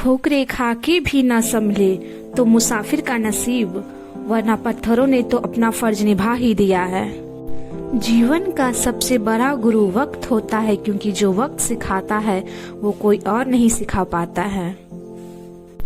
ठोकरे खा के भी ना संभले तो मुसाफिर का नसीब, वरना पत्थरों ने तो अपना फर्ज निभा ही दिया है। जीवन का सबसे बड़ा गुरु वक्त होता है, क्योंकि जो वक्त सिखाता है वो कोई और नहीं सिखा पाता है।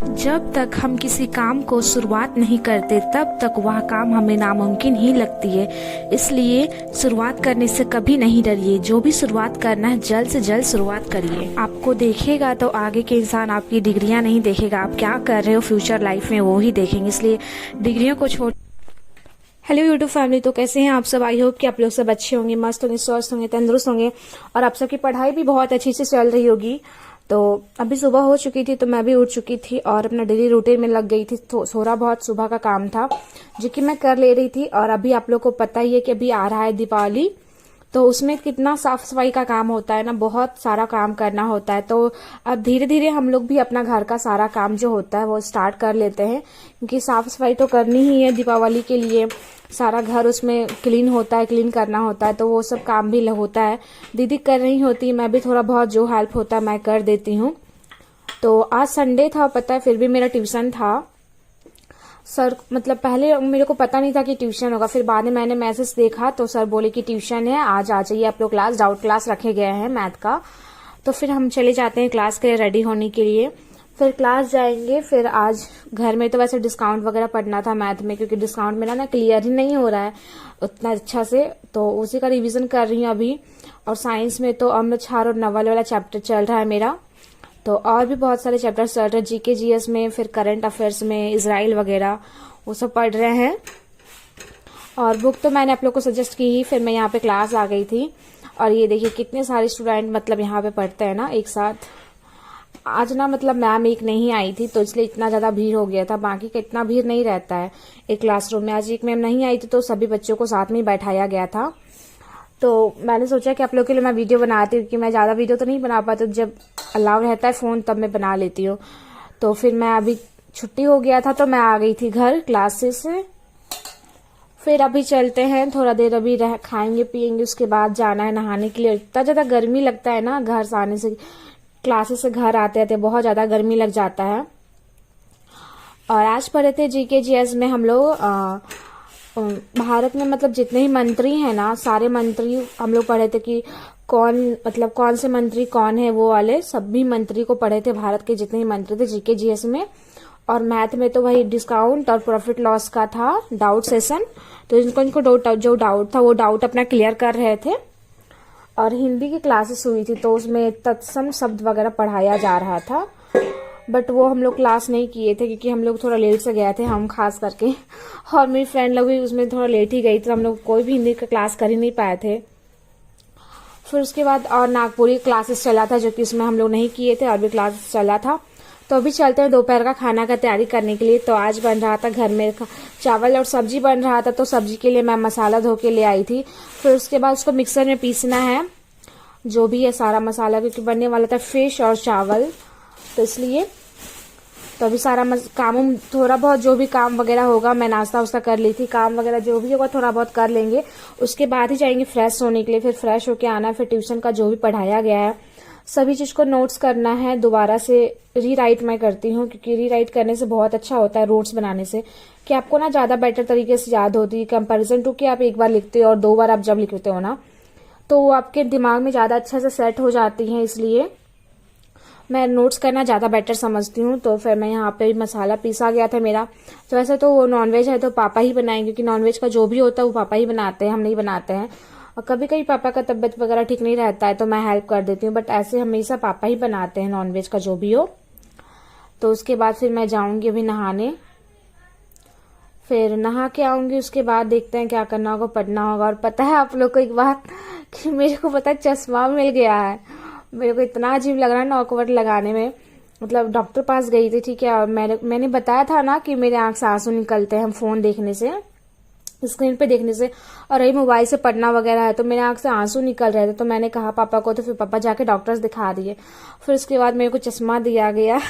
जब तक हम किसी काम को शुरुआत नहीं करते तब तक वह काम हमें नामुमकिन ही लगती है। इसलिए शुरुआत करने से कभी नहीं डरिए। जो भी शुरुआत करना है जल्द से जल्द शुरुआत करिए। आपको देखेगा तो आगे के इंसान आपकी डिग्रियां नहीं देखेगा, आप क्या कर रहे हो फ्यूचर लाइफ में वो ही देखेंगे। इसलिए डिग्रियों को छोड़। हेलो यूट्यूब फैमिली, तो कैसे हैं आप सब? आई होप कि आप लोग सब अच्छे होंगे, मस्त होंगे, स्वस्थ होंगे, तंदुरुस्त होंगे और आप सबकी पढ़ाई भी बहुत अच्छी से चल रही होगी। तो अभी सुबह हो चुकी थी तो मैं भी उठ चुकी थी और अपना डेली रूटीन में लग गई थी। तो थोड़ा बहुत सुबह का काम था जो कि मैं कर ले रही थी। और अभी आप लोग को पता ही है कि अभी आ रहा है दीपावली, तो उसमें कितना साफ सफाई का काम होता है ना, बहुत सारा काम करना होता है। तो अब धीरे धीरे हम लोग भी अपना घर का सारा काम जो होता है वो स्टार्ट कर लेते हैं, क्योंकि साफ सफाई तो करनी ही है दीपावली के लिए। सारा घर उसमें क्लीन होता है, क्लीन करना होता है, तो वो सब काम भी होता है। दीदी कर रही होती, मैं भी थोड़ा बहुत जो हेल्प होता है मैं कर देती हूँ। तो आज संडे था, पता है, फिर भी मेरा ट्यूशन था। सर मतलब पहले मेरे को पता नहीं था कि ट्यूशन होगा, फिर बाद में मैंने मैसेज देखा तो सर बोले कि ट्यूशन है, आज आ जाइए आप लोग क्लास, डाउट क्लास रखे गए हैं मैथ का। तो फिर हम चले जाते हैं क्लास के लिए रेडी होने के लिए, फिर क्लास जाएंगे। फिर आज घर में तो वैसे डिस्काउंट वगैरह पढ़ना था मैथ में, क्योंकि डिस्काउंट मेरा ना क्लियर ही नहीं हो रहा है उतना अच्छा से, तो उसी का रिवीजन कर रही हूँ अभी। और साइंस में तो अम्ल क्षार और नवल वाला चैप्टर चल रहा है मेरा। तो और भी बहुत सारे चैप्टर्स चल रहे हैं, जीके जीएस में, फिर करंट अफेयर्स में, इजराइल वगैरह वो सब पढ़ रहे हैं। और बुक तो मैंने आप लोग को सजेस्ट की ही, फिर मैं यहाँ पे क्लास आ गई थी। और ये देखिए कितने सारे स्टूडेंट मतलब यहाँ पे पढ़ते हैं ना एक साथ। आज ना मतलब मैम एक नहीं आई थी तो इसलिए इतना ज्यादा भीड़ हो गया था, बाकी का इतना भीड़ नहीं रहता है एक क्लासरूम में। आज एक मैम नहीं आई थी तो सभी बच्चों को साथ में ही बैठाया गया था। तो मैंने सोचा कि आप लोग के लिए मैं वीडियो बनाती हूँ, क्योंकि मैं ज्यादा वीडियो तो नहीं बना पाती, जब अलाउ रहता है फोन तब मैं बना लेती हूँ। तो फिर मैं अभी छुट्टी हो गया था तो मैं आ गई थी घर क्लासेस से। फिर अभी चलते हैं, थोड़ा देर अभी खाएंगे पियेंगे, उसके बाद जाना है नहाने के लिए। इतना ज्यादा गर्मी लगता है ना, घर से आने से, क्लासेस से घर आते आते बहुत ज्यादा गर्मी लग जाता है। और आज पढ़े थे जीके जीएस में हम लोग भारत में मतलब जितने ही मंत्री हैं ना, सारे मंत्री हम लोग पढ़े थे कि कौन मतलब कौन से मंत्री कौन है, वो वाले सभी मंत्री को पढ़े थे, भारत के जितने ही मंत्री थे जीके जीएस में। और मैथ में तो वही डिस्काउंट और प्रॉफिट लॉस का था डाउट सेशन, तो इनको जो डाउट था वो डाउट अपना क्लियर कर रहे थे। और हिंदी की क्लासेस हुई थी तो उसमें तत्सम शब्द वगैरह पढ़ाया जा रहा था, बट वो हम लोग क्लास नहीं किए थे क्योंकि हम लोग थोड़ा लेट से गए थे, हम खास करके, और मेरी फ्रेंड लोग भी उसमें थोड़ा लेट ही गई, तो हम लोग कोई भी हिंदी का क्लास कर ही नहीं पाए थे। फिर उसके बाद और नागपुरी क्लासेस चला था जो कि उसमें हम लोग नहीं किए थे, और भी क्लासेस चला था। तो अभी चलते हैं दोपहर का खाना का तैयारी करने के लिए। तो आज बन रहा था घर में चावल और सब्जी बन रहा था, तो सब्जी के लिए मैं मसाला धो के ले आई थी। फिर उसके बाद उसको मिक्सर में पीसना है, जो भी है सारा मसाला, क्योंकि बनने वाला था फिश और चावल, तो इसलिए। तो अभी सारा काम थोड़ा बहुत जो भी काम वगैरह होगा, मैं नाश्ता वास्ता कर ली थी, काम वगैरह जो भी होगा थोड़ा बहुत कर लेंगे, उसके बाद ही जाएंगे फ्रेश होने के लिए। फिर फ्रेश होके आना है, फिर ट्यूशन का जो भी पढ़ाया गया है सभी चीज को नोट्स करना है, दोबारा से रीराइट मैं करती हूँ, क्योंकि रीराइट करने से बहुत अच्छा होता है नोट्स बनाने से, कि आपको ना ज्यादा बेटर तरीके से याद होती है कंपैरिजन टू कि आप एक बार लिखते हो और दो बार आप जब लिखते हो ना, तो वो आपके दिमाग में ज्यादा अच्छे से सेट हो जाती है। इसलिए मैं नोट्स करना ज्यादा बेटर समझती हूँ। तो फिर मैं यहाँ पे मसाला पीसा गया था मेरा। तो वैसे तो वो नॉनवेज है तो पापा ही बनाएंगे, क्योंकि नॉनवेज का जो भी होता है वो पापा ही बनाते हैं, हम नहीं बनाते हैं। और कभी कभी पापा का तबियत वगैरह ठीक नहीं रहता है तो मैं हेल्प कर देती हूँ, बट ऐसे हमेशा पापा ही बनाते हैं नॉनवेज का जो भी हो। तो उसके बाद फिर मैं जाऊंगी अभी नहाने, फिर नहा के आऊंगी, उसके बाद देखते हैं क्या करना होगा, पढ़ना होगा। और पता है आप लोग को एक बात कि मेरे को पता है चश्मा मिल गया है, मेरे को इतना अजीब लग रहा है ना ऑकवर्ड लगाने में। मतलब डॉक्टर पास गई थी, ठीक है, और मैंने बताया था ना कि मेरे आंख से आंसू निकलते हैं फोन देखने से, स्क्रीन पे देखने से, और यही मोबाइल से पढ़ना वगैरह है, तो मेरे आंख से आंसू निकल रहे थे। तो मैंने कहा पापा को, तो फिर पापा जाके डॉक्टर्स दिखा दिए। फिर उसके बाद मेरे को चश्मा दिया गया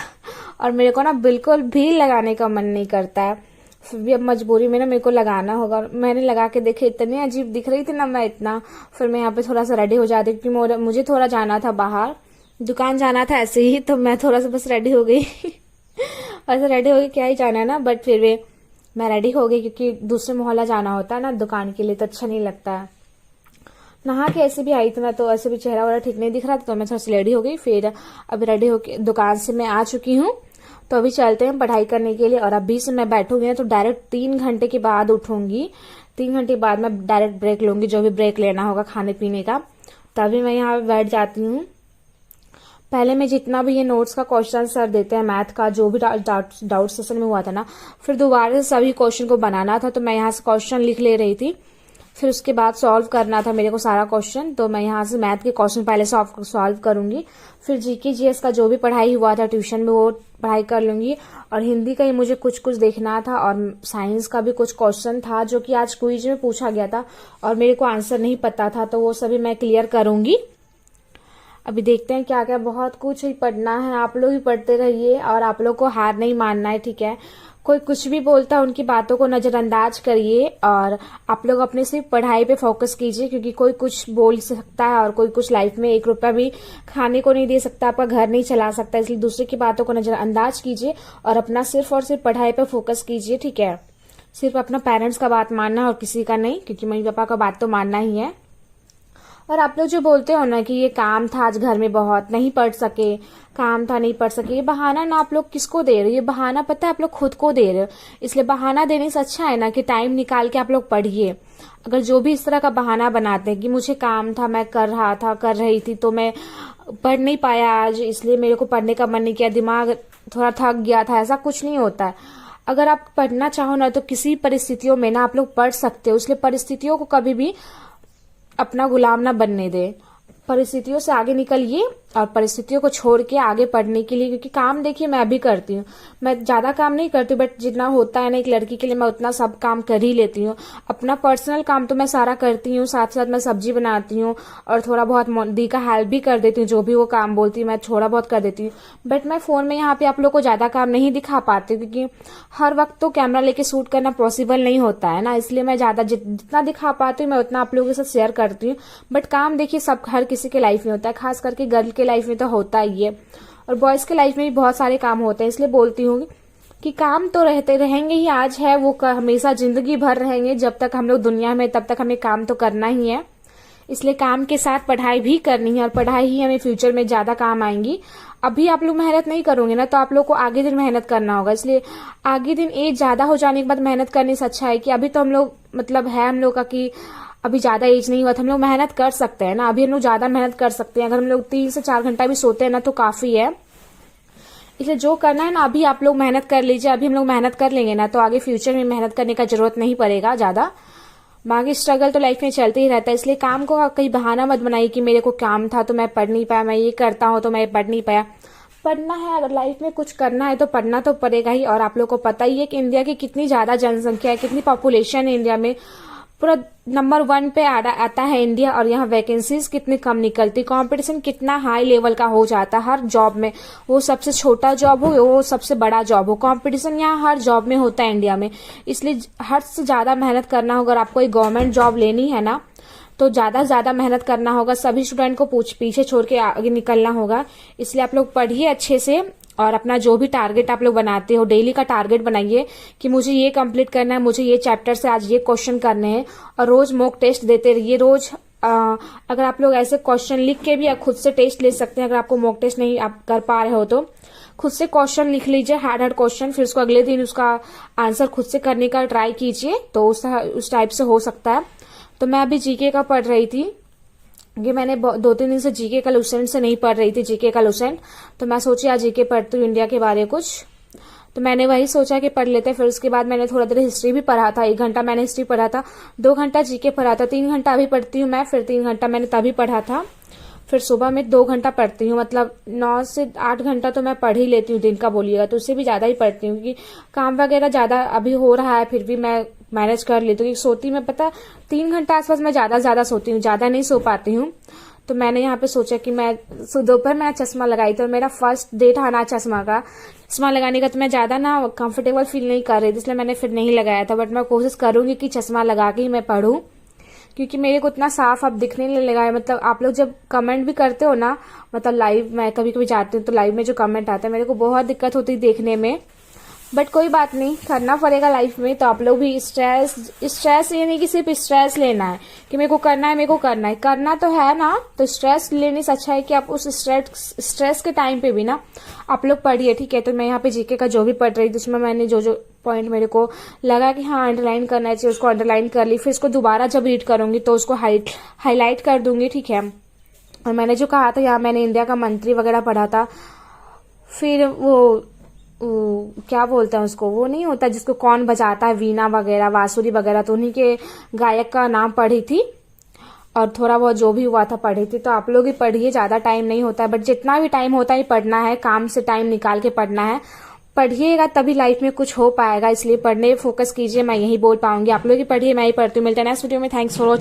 और मेरे को ना बिल्कुल भी लगाने का मन नहीं करता है, फिर भी अब मजबूरी में ना मेरे को लगाना होगा। मैंने लगा के देखे, इतनी अजीब दिख रही थी ना मैं इतना। फिर मैं यहाँ पे थोड़ा सा रेडी हो जाती, क्योंकि मुझे थोड़ा जाना था बाहर, दुकान जाना था ऐसे ही, तो मैं थोड़ा सा बस रेडी हो गई वैसे रेडी होके क्या ही जाना है ना, बट फिर भी मैं रेडी हो गई क्योंकि दूसरे मोहल्ला जाना होता है ना दुकान के लिए, तो अच्छा नहीं लगता है। नहा के ऐसे भी आई थी मैं, तो ऐसे भी चेहरा वगैरह ठीक नहीं दिख रहा था, तो मैं थोड़ा सी रेडी हो गई। फिर अभी रेडी होके दुकान से मैं आ चुकी हूँ, तो अभी चलते हैं पढ़ाई करने के लिए। और अभी से मैं बैठूंगी तो डायरेक्ट 3 घंटे के बाद उठूंगी। 3 घंटे बाद मैं डायरेक्ट ब्रेक लूंगी, जो भी ब्रेक लेना होगा खाने पीने का, तभी मैं यहाँ बैठ जाती हूँ। पहले मैं जितना भी ये नोट्स का क्वेश्चन सर देते हैं मैथ का, जो भी डाउट सेशन में हुआ था ना, फिर दोबारा से सभी क्वेश्चन को बनाना था, तो मैं यहाँ से क्वेश्चन लिख ले रही थी। फिर उसके बाद सॉल्व करना था मेरे को सारा क्वेश्चन, तो मैं यहाँ से मैथ के क्वेश्चन पहले सॉल्व करूंगी। फिर जीके जीएस का जो भी पढ़ाई हुआ था ट्यूशन में वो पढ़ाई कर लूंगी। और हिंदी का ही मुझे कुछ कुछ देखना था, और साइंस का भी कुछ क्वेश्चन था जो कि आज क्विज में पूछा गया था और मेरे को आंसर नहीं पता था, तो वो सभी मैं क्लियर करूंगी। अभी देखते हैं क्या क्या, बहुत कुछ ही पढ़ना है। आप लोग भी पढ़ते रहिए और आप लोग को हार नहीं मानना है, ठीक है। कोई कुछ भी बोलता है उनकी बातों को नजरअंदाज करिए और आप लोग अपने सिर्फ पढ़ाई पे फोकस कीजिए, क्योंकि कोई कुछ बोल सकता है और कोई कुछ लाइफ में 1 रुपया भी खाने को नहीं दे सकता, आपका घर नहीं चला सकता। इसलिए दूसरे की बातों को नजरअंदाज कीजिए और अपना सिर्फ और सिर्फ पढ़ाई पे फोकस कीजिए, ठीक है। सिर्फ अपना पेरेंट्स का बात मानना और किसी का नहीं, क्योंकि मम्मी पापा का बात तो मानना ही है। और आप लोग जो बोलते हो ना कि ये काम था आज घर में बहुत, नहीं पढ़ सके, काम था नहीं पढ़ सके, ये बहाना ना आप लोग किसको दे रहे हो? ये बहाना पता है आप लोग खुद को दे रहे हो। इसलिए बहाना देने से अच्छा है ना कि टाइम निकाल के आप लोग पढ़िए। अगर जो भी इस तरह का बहाना बनाते हैं कि मुझे काम था, मैं कर रहा था, कर रही थी, तो मैं पढ़ नहीं पाया आज, इसलिए मेरे को पढ़ने का मन नहीं किया, दिमाग थोड़ा थक गया था, ऐसा कुछ नहीं होता है। अगर आप पढ़ना चाहो ना तो किसी परिस्थितियों में ना आप लोग पढ़ सकते हो। इसलिए परिस्थितियों को कभी भी अपना गुलाम ना बनने दे, परिस्थितियों से आगे निकलिए और परिस्थितियों को छोड़ के आगे पढ़ने के लिए। क्योंकि काम देखिए मैं अभी करती हूँ, मैं ज्यादा काम नहीं करती हूँ, बट जितना होता है ना एक लड़की के लिए मैं उतना सब काम कर ही लेती हूँ। अपना पर्सनल काम तो मैं सारा करती हूँ, साथ साथ मैं सब्जी बनाती हूँ और थोड़ा बहुत दी का हेल्प भी कर देती हूँ, जो भी वो काम बोलती है मैं थोड़ा बहुत कर देती हूँ। बट मैं फोन में यहाँ पे आप लोग को ज्यादा काम नहीं दिखा पाती हूँ, क्योंकि हर वक्त तो कैमरा लेके शूट करना पॉसिबल नहीं होता है ना। इसलिए मैं ज्यादा जितना दिखा पाती हूँ मैं उतना आप लोगों के साथ शेयर करती हूँ। बट काम देखिए सब हर किसी के लाइफ में होता है, खास करके गर्ल के लाइफ में तो होता ही है, और बॉयज के लाइफ में भी बहुत सारे काम होते हैं। इसलिए बोलती हूँ कि काम तो रहते रहेंगे ही, आज है वो हमेशा जिंदगी भर रहेंगे। जब तक हम लोग दुनिया में तब तक हमें काम तो करना ही है। इसलिए काम के साथ पढ़ाई भी करनी है और पढ़ाई ही हमें फ्यूचर में ज्यादा काम आएंगी। अभी आप लोग मेहनत नहीं करोगे ना तो आप लोग को आगे दिन मेहनत करना होगा। इसलिए आगे दिन एज ज्यादा हो जाने के बाद मेहनत करने से अच्छा है कि अभी तो हम लोग मतलब है हम लोग का कि अभी ज्यादा एज नहीं हुआ तो हम लोग मेहनत कर सकते हैं ना। अभी हम लोग ज्यादा मेहनत कर सकते हैं, अगर हम लोग 3 से 4 घंटा भी सोते हैं ना तो काफी है। इसलिए जो करना है ना अभी आप लोग मेहनत कर लीजिए। अभी हम लोग मेहनत कर लेंगे ना तो आगे फ्यूचर में मेहनत करने का जरूरत नहीं पड़ेगा ज्यादा। बाकी स्ट्रगल तो लाइफ में चलते ही रहता है। इसलिए काम को कहीं बहाना मत बनाइए कि मेरे को काम था तो मैं पढ़ नहीं पाया, मैं ये करता हूँ तो मैं पढ़ नहीं पाया। पढ़ना है, अगर लाइफ में कुछ करना है तो पढ़ना तो पड़ेगा ही। और आप लोग को पता ही है कि इंडिया की कितनी ज्यादा जनसंख्या है, कितनी पॉपुलेशन है इंडिया में, पूरा नंबर 1 पे आता है इंडिया। और यहाँ वैकेंसीज कितनी कम निकलती, कंपटीशन कितना हाई लेवल का हो जाता है हर जॉब में। वो सबसे छोटा जॉब हो वो सबसे बड़ा जॉब हो, कंपटीशन यहाँ हर जॉब में होता है इंडिया में। इसलिए हद से ज्यादा मेहनत करना होगा। अगर आपको एक गवर्नमेंट जॉब लेनी है ना तो ज्यादा मेहनत करना होगा। सभी स्टूडेंट को पीछे छोड़ के आगे निकलना होगा। इसलिए आप लोग पढ़िए अच्छे से और अपना जो भी टारगेट आप लोग बनाते हो डेली का टारगेट बनाइए कि मुझे ये कंप्लीट करना है, मुझे ये चैप्टर से आज ये क्वेश्चन करने हैं। और रोज मॉक टेस्ट देते रहिए। रोज अगर आप लोग ऐसे क्वेश्चन लिख के भी खुद से टेस्ट ले सकते हैं। अगर आपको मॉक टेस्ट नहीं आप कर पा रहे हो तो खुद से क्वेश्चन लिख लीजिए, हार्ड क्वेश्चन, फिर उसको अगले दिन उसका आंसर खुद से करने का ट्राई कीजिए, तो उस टाइप से हो सकता है। तो मैं अभी जीके का पढ़ रही थी, ये मैंने 2-3 दिन से जीके का लुसेंट से नहीं पढ़ रही थी, जीके का लुसेंट। तो मैं सोची आज जीके पढ़ती हूँ इंडिया के बारे में कुछ, तो मैंने वही सोचा कि पढ़ लेते हैं। फिर उसके बाद मैंने थोड़ा देर हिस्ट्री भी पढ़ा था, 1 घंटा मैंने हिस्ट्री पढ़ा था, 2 घंटा जीके पढ़ा था, 3 घंटा अभी पढ़ती हूँ मैं, फिर 3 घंटा मैंने तभी पढ़ा था। फिर सुबह में 2 घंटा पढ़ती हूँ, मतलब 9 से 8 घंटा तो मैं पढ़ ही लेती हूँ दिन का बोलिएगा तो उससे भी ज्यादा ही पढ़ती हूँ, क्योंकि काम वगैरह ज्यादा अभी हो रहा है फिर भी मैं मैनेज कर लेती हूँ। सोती मैं पता 3 घंटा आसपास मैं ज्यादा सोती हूँ, ज्यादा नहीं सो पाती हूँ। तो मैंने यहाँ पे सोचा कि मैं दोपहर में चश्मा लगाई थी और मेरा फर्स्ट डे था ना चश्मा लगाने का, तो मैं ज्यादा ना कंफर्टेबल फील नहीं कर रही थी, इसलिए मैंने फिर नहीं लगाया था। बट मैं कोशिश करूंगी कि चश्मा लगा के ही मैं पढूं, क्योंकि मेरे को इतना साफ अब दिखने नहीं लगा है। मतलब आप लोग जब कमेंट भी करते हो ना, मतलब लाइव मैं कभी कभी जाती हूँ तो लाइव में जो कमेंट आता है मेरे को बहुत दिक्कत होती है देखने में। बट कोई बात नहीं, करना पड़ेगा लाइफ में। तो आप लोग भी स्ट्रेस ये नहीं कि सिर्फ स्ट्रेस लेना है कि मेरे को करना है, मेरे को करना है, करना तो है ना। तो स्ट्रेस लेने से अच्छा है कि आप उस स्ट्रेस के टाइम पे भी ना आप लोग पढ़िए, ठीक है। तो मैं यहाँ पे जीके का जो भी पढ़ रही थी उसमें मैंने जो जो पॉइंट मेरे को लगा कि हाँ अंडरलाइन करना चाहिए उसको अंडरलाइन कर ली। फिर इसको दोबारा जब रीड करूंगी तो उसको हाईलाइट कर दूंगी, ठीक है। और मैंने जो कहा था यहाँ मैंने इंडिया का मंत्री वगैरह पढ़ा था। फिर वो क्या बोलते हैं उसको, वो नहीं होता जिसको कौन बजाता है, वीणा वगैरह, बांसुरी वगैरह, तो उन्हीं के गायक का नाम पढ़ी थी। और थोड़ा बहुत जो भी हुआ था पढ़ी थी। तो आप लोग ही पढ़िए, ज्यादा टाइम नहीं होता है, बट जितना भी टाइम होता है पढ़ना है, काम से टाइम निकाल के पढ़ना है। पढ़िएगा तभी लाइफ में कुछ हो पाएगा, इसलिए पढ़ने फोकस कीजिए। मैं यही बोल पाऊंगी, आप लोग ही पढ़िए, मैं ही पढ़ती हूँ। मिलते हैं नेक्स्ट वीडियो में। Thanks for watching.